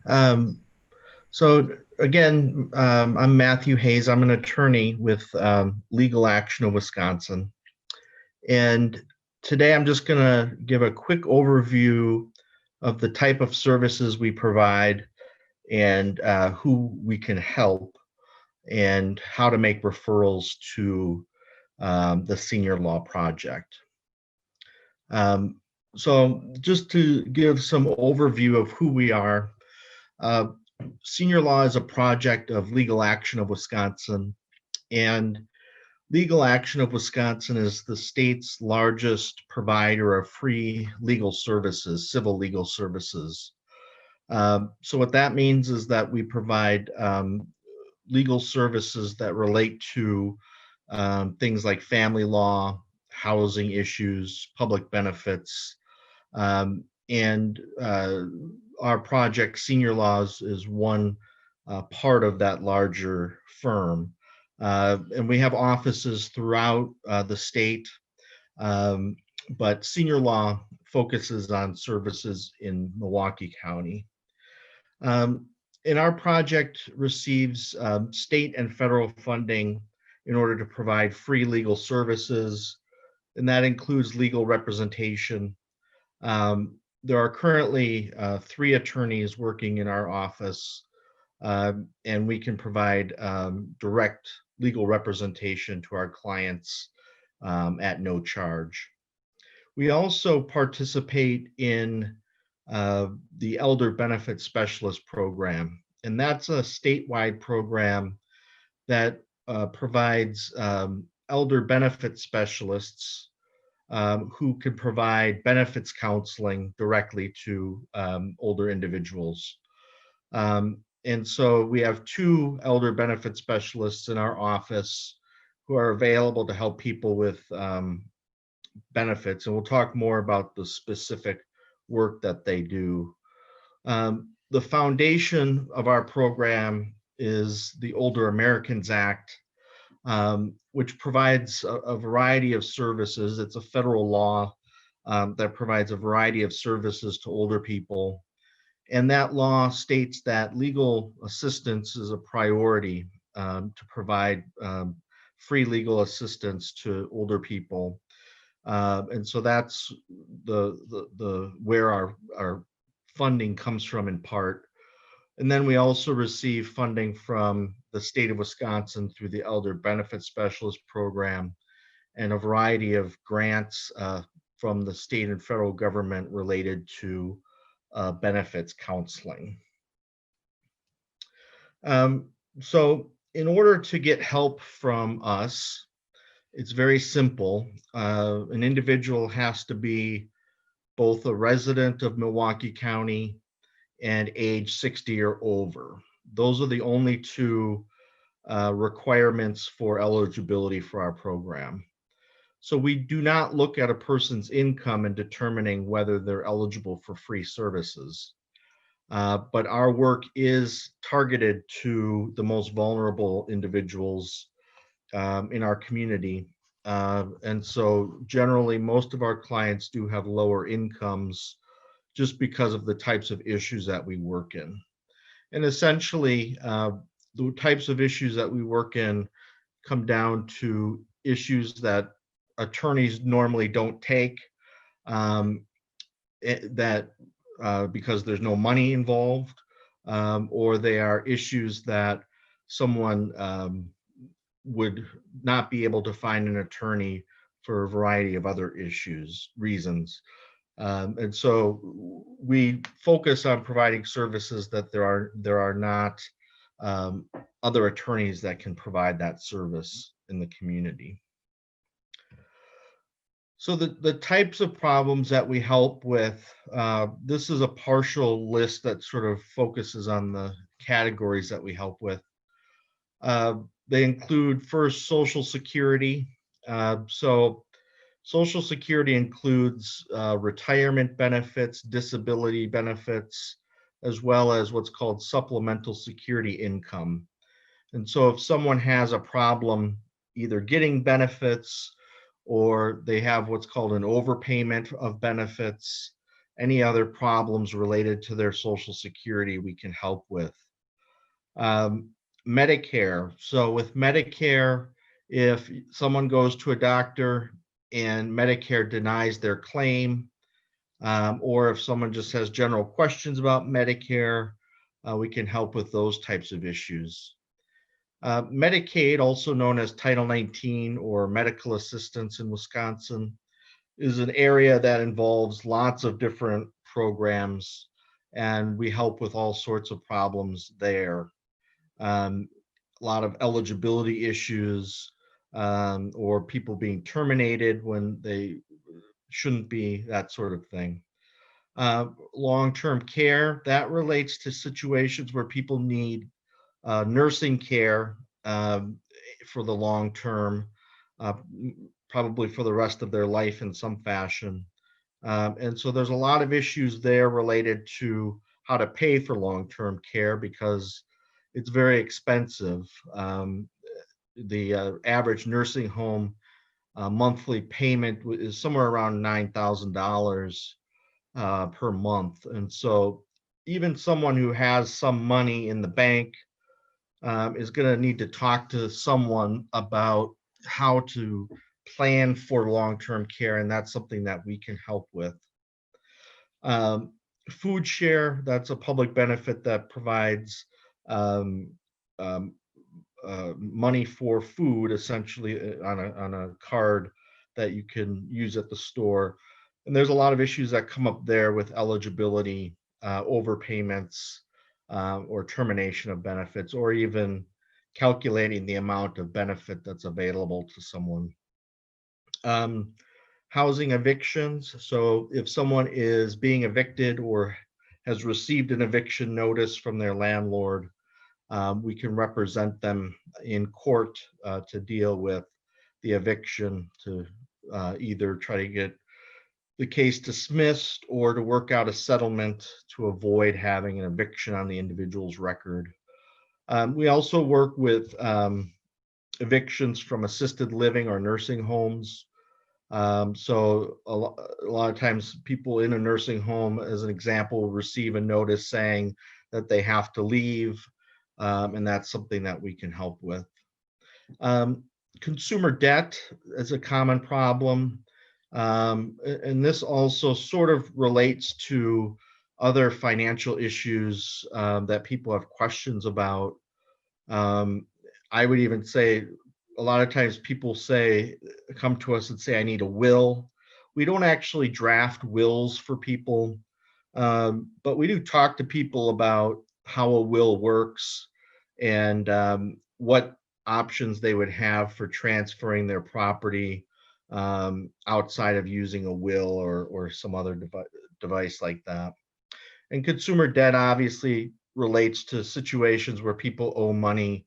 Um, so again, I'm Matthew Hayes. I'm an attorney with Legal Action of Wisconsin. And today I'm just going to give a quick overview of the type of services we provide and who we can help and how to make referrals to the Senior Law Project. Um, so just to give some overview of who we are, uh, Senior Law is a project of Legal Action of Wisconsin, and Legal Action of Wisconsin is the state's largest provider of free legal services, civil legal services. So what that means is that we provide legal services that relate to things like family law, housing issues, public benefits, and our project, Senior Laws, is one part of that larger firm. And we have offices throughout the state, um, but Senior Law focuses on services in Milwaukee County. Um, and our project receives state and federal funding in order to provide free legal services, and that includes legal representation. There are currently 3 attorneys working in our office, and we can provide direct legal representation to our clients at no charge. We also participate in the Elder Benefit Specialist Program, and that's a statewide program that provides elder benefit specialists who can provide benefits counseling directly to older individuals. And so we have 2 elder benefit specialists in our office who are available to help people with benefits. And we'll talk more about the specific work that they do. The foundation of our program is the Older Americans Act, which provides a variety of services. It's a federal law that provides a variety of services to older people. And that law states that legal assistance is a priority to provide free legal assistance to older people. And so that's the where our funding comes from in part. And then we also receive funding from the state of Wisconsin through the Elder Benefit Specialist Program and a variety of grants from the state and federal government related to benefits counseling. So in order to get help from us, it's very simple. An individual has to be both a resident of Milwaukee County and age 60 or over. Those are the only 2 requirements for eligibility for our program. So we do not look at a person's income in determining whether they're eligible for free services. But our work is targeted to the most vulnerable individuals in our community. And so generally, most of our clients do have lower incomes just because of the types of issues that we work in. And essentially, the types of issues that we work in come down to issues that attorneys normally don't take, that because there's no money involved, or they are issues that someone would not be able to find an attorney for a variety of other reasons. And so we focus on providing services that there are not other attorneys that can provide that service in the community. So the types of problems that we help with, this is a partial list that sort of focuses on the categories that we help with. They include first Social Security. So Social Security includes retirement benefits, disability benefits, as well as what's called supplemental security income. And so if someone has a problem either getting benefits or they have what's called an overpayment of benefits, any other problems related to their Social Security we can help with. Um, Medicare. So with Medicare, if someone goes to a doctor and Medicare denies their claim, or if someone just has general questions about Medicare, we can help with those types of issues. Medicaid, also known as Title 19 or medical assistance in Wisconsin, is an area that involves lots of different programs, and we help with all sorts of problems there. A lot of eligibility issues, or people being terminated when they shouldn't be, that sort of thing. Long-term care, that relates to situations where people need nursing care for the long term, uh, probably for the rest of their life in some fashion. And so there's a lot of issues there related to how to pay for long-term care because it's very expensive. The average nursing home monthly payment is somewhere around $9,000 per month. And so even someone who has some money in the bank is going to need to talk to someone about how to plan for long-term care, and that's something that we can help with. Um, Food share, that's a public benefit that provides um, um, money for food, essentially on a card that you can use at the store. And there's a lot of issues that come up there with eligibility, overpayments, or termination of benefits, or even calculating the amount of benefit that's available to someone. Um, Housing evictions. So if someone is being evicted or has received an eviction notice from their landlord, we can represent them in court to deal with the eviction, to either try to get the case dismissed or to work out a settlement to avoid having an eviction on the individual's record. We also work with evictions from assisted living or nursing homes. So a lot of times people in a nursing home, as an example, receive a notice saying that they have to leave, and that's something that we can help with. Um, Consumer debt is a common problem, and this also sort of relates to other financial issues that people have questions about. Um, I would even say a lot of times people come to us and say, I need a will. We don't actually draft wills for people, but we do talk to people about how a will works and what options they would have for transferring their property outside of using a will or some other device like that. And consumer debt obviously relates to situations where people owe money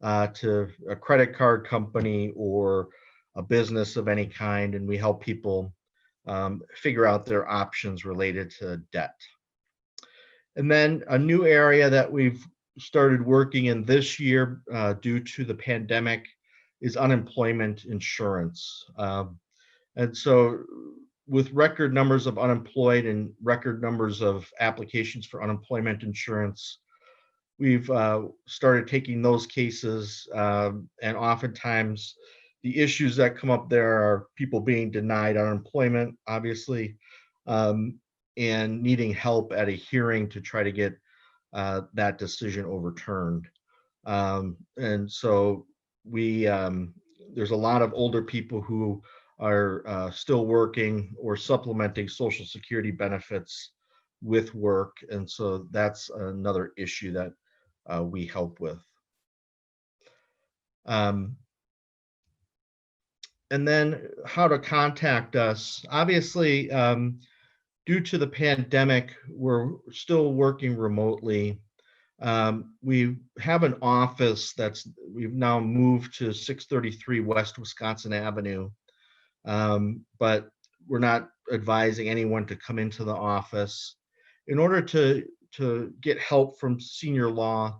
to a credit card company or a business of any kind, and we help people figure out their options related to debt. And then a new area that we've started working in this year due to the pandemic is unemployment insurance. And so with record numbers of unemployed and record numbers of applications for unemployment insurance, we've started taking those cases, and oftentimes the issues that come up there are people being denied unemployment, obviously, um, and needing help at a hearing to try to get that decision overturned. And so there's a lot of older people who are still working or supplementing Social Security benefits with work. And so that's another issue that we help with. Um, and then how to contact us. Obviously, due to the pandemic, we're still working remotely. We have an office we've now moved to 633 West Wisconsin Avenue, but we're not advising anyone to come into the office. In order to get help from SeniorLAW,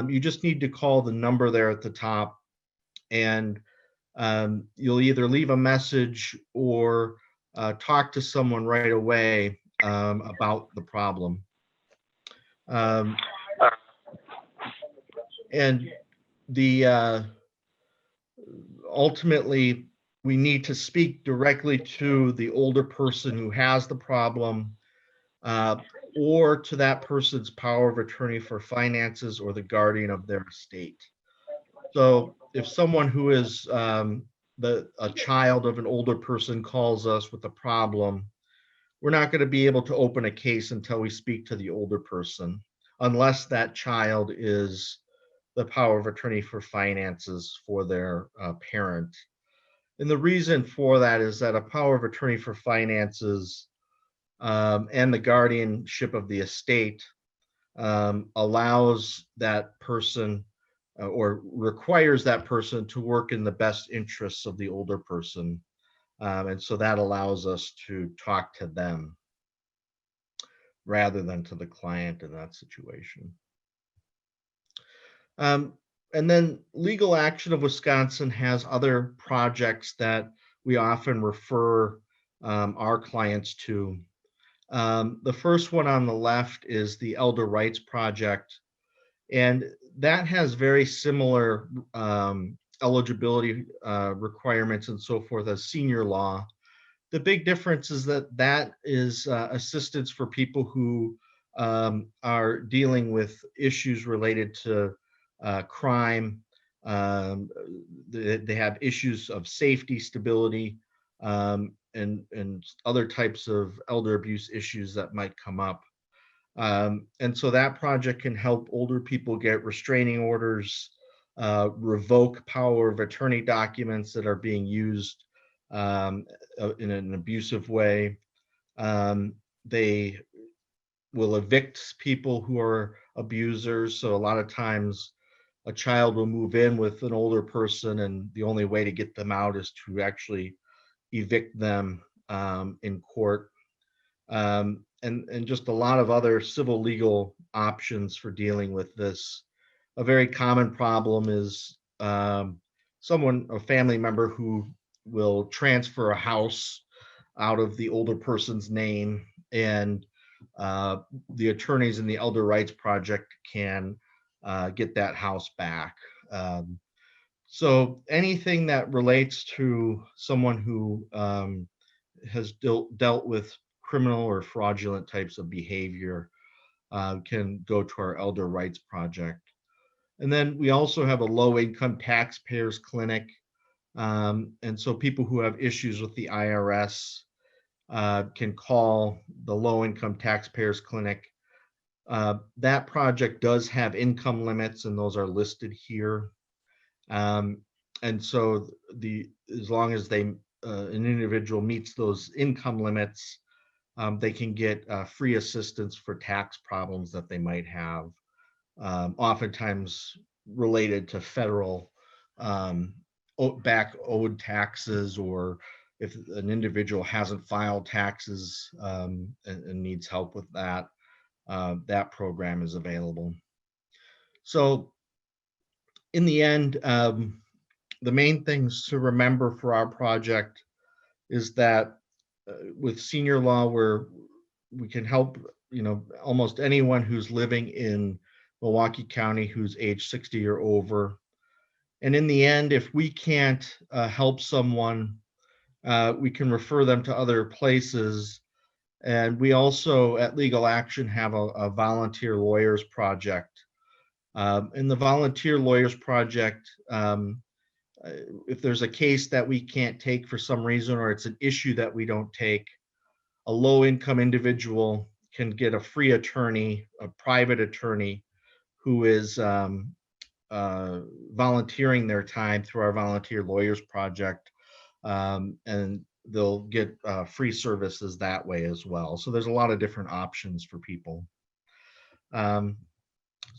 you just need to call the number there at the top, and you'll either leave a message or talk to someone right away. about the problem. And the ultimately, we need to speak directly to the older person who has the problem, uh, or to that person's power of attorney for finances or the guardian of their estate. So if someone who is a child of an older person calls us with a problem, we're not going to be able to open a case until we speak to the older person, unless that child is the power of attorney for finances for their parent. And the reason for that is that a power of attorney for finances and the guardianship of the estate allows that person or requires that person to work in the best interests of the older person. And so that allows us to talk to them rather than to the client in that situation. And then Legal Action of Wisconsin has other projects that we often refer our clients to. The first one on the left is the Elder Rights Project, and that has very similar eligibility requirements and so forth as SeniorLAW. The big difference is that that is assistance for people who are dealing with issues related to crime. Um, they have issues of safety, stability, and other types of elder abuse issues that might come up. And so that project can help older people get restraining orders, revoke power of attorney documents that are being used in an abusive way. They will evict people who are abusers. So a lot of times a child will move in with an older person, and the only way to get them out is to actually evict them in court. And just a lot of other civil legal options for dealing with this. A very common problem is a family member who will transfer a house out of the older person's name, and the attorneys in the Elder Rights Project can get that house back. So anything that relates to someone who has dealt with criminal or fraudulent types of behavior can go to our Elder Rights Project. And then we also have a low income taxpayers clinic. And so people who have issues with the IRS can call the low income taxpayers clinic. That project does have income limits, and those are listed here. And so as long as an individual meets those income limits, they can get free assistance for tax problems that they might have, oftentimes related to federal back owed taxes, or if an individual hasn't filed taxes and needs help with that, that program is available. So in the end, the main things to remember for our project is that with SeniorLAW, where we can help, almost anyone who's living in Milwaukee County who's age 60 or over. And in the end, if we can't help someone, we can refer them to other places. And we also at Legal Action have a volunteer lawyers project. In the volunteer lawyers project, if there's a case that we can't take for some reason, or it's an issue that we don't take, a low income individual can get a free attorney, a private attorney, who is volunteering their time through our volunteer lawyers project, and they'll get free services that way as well. So there's a lot of different options for people. So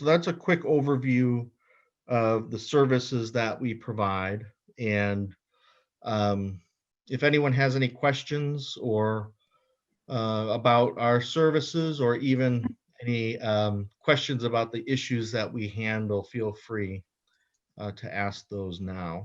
that's a quick overview of the services that we provide. And if anyone has any questions or about our services, or even any questions about the issues that we handle, feel free to ask those now.